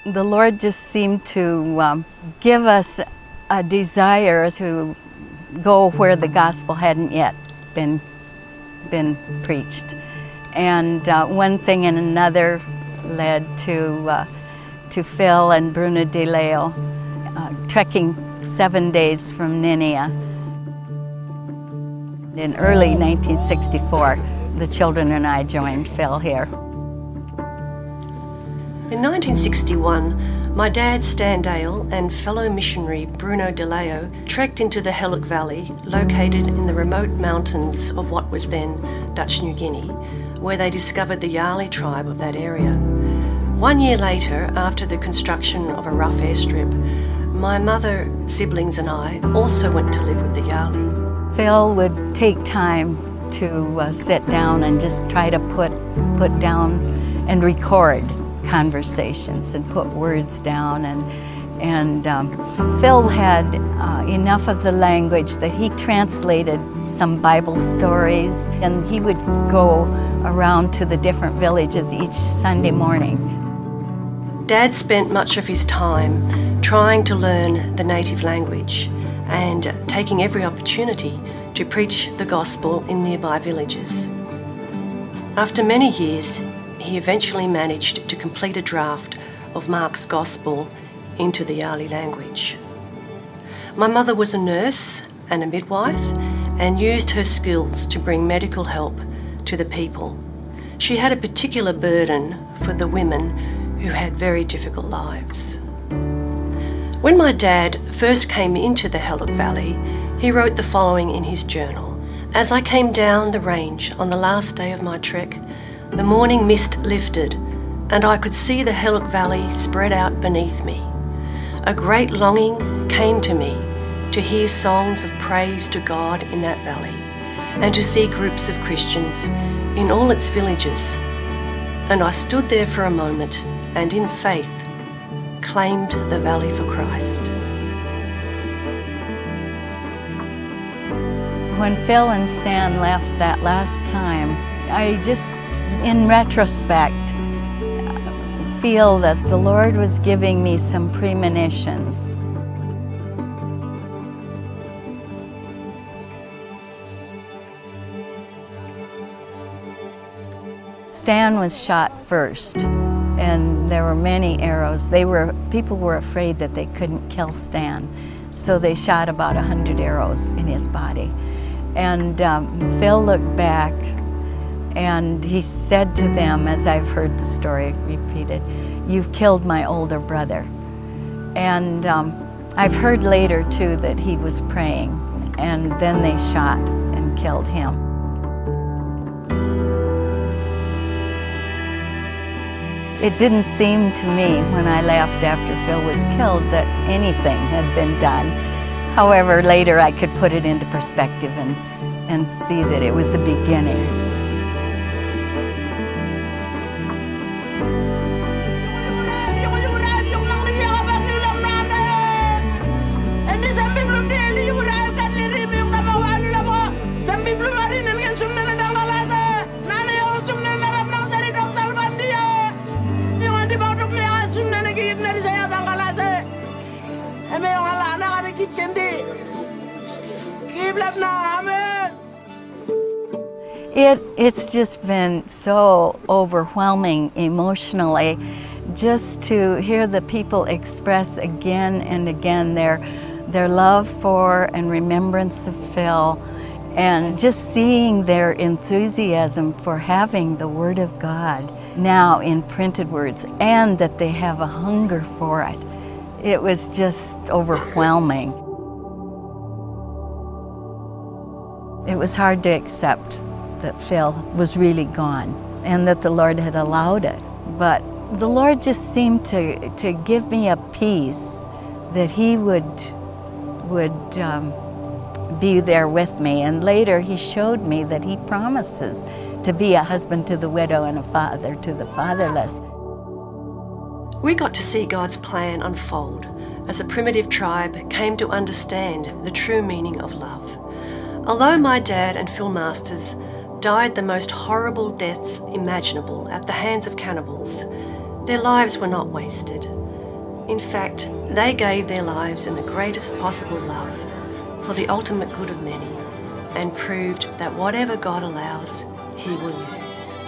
The Lord just seemed to give us a desire to go where the gospel hadn't yet been preached. And one thing and another led to Phil and Bruna De Leo trekking 7 days from Ninea. In early 1964, the children and I joined Phil here. In 1961, my dad Stan Dale and fellow missionary Bruno De Leo trekked into the Heluc Valley, located in the remote mountains of what was then Dutch New Guinea, where they discovered the Yali tribe of that area. 1 year later, after the construction of a rough airstrip, my mother, siblings and I also went to live with the Yali. Phil would take time to sit down and just try to put down and record conversations and put words down, and Phil had enough of the language that he translated some Bible stories, and he would go around to the different villages each Sunday morning. Dad spent much of his time trying to learn the native language and taking every opportunity to preach the gospel in nearby villages. After many years, he eventually managed to complete a draft of Mark's Gospel into the Yali language. My mother was a nurse and a midwife and used her skills to bring medical help to the people. She had a particular burden for the women who had very difficult lives. When my dad first came into the Heluc Valley, he wrote the following in his journal. "As I came down the range on the last day of my trek, the morning mist lifted, and I could see the Heluc Valley spread out beneath me. A great longing came to me to hear songs of praise to God in that valley, and to see groups of Christians in all its villages. And I stood there for a moment, and in faith claimed the valley for Christ." When Phil and Stan left that last time, I just, in retrospect, feel that the Lord was giving me some premonitions. Stan was shot first, and there were many arrows. People were afraid that they couldn't kill Stan, so they shot about 100 arrows in his body. And Phil looked back, and he said to them, as I've heard the story repeated, "You've killed my older brother." And I've heard later too that he was praying, and then they shot and killed him. It didn't seem to me when I left after Phil was killed that anything had been done. However, later I could put it into perspective and see that it was a beginning. It's just been so overwhelming emotionally, just to hear the people express again and again their love for and remembrance of Phil, and just seeing their enthusiasm for having the Word of God now in printed words, and that they have a hunger for it. It was just overwhelming. It was hard to accept that Phil was really gone and that the Lord had allowed it. But the Lord just seemed to give me a peace that He would be there with me. And later He showed me that He promises to be a husband to the widow and a father to the fatherless. We got to see God's plan unfold as a primitive tribe came to understand the true meaning of love. Although my dad and Phil Masters died the most horrible deaths imaginable at the hands of cannibals, their lives were not wasted. In fact, they gave their lives in the greatest possible love for the ultimate good of many and proved that whatever God allows, He will use.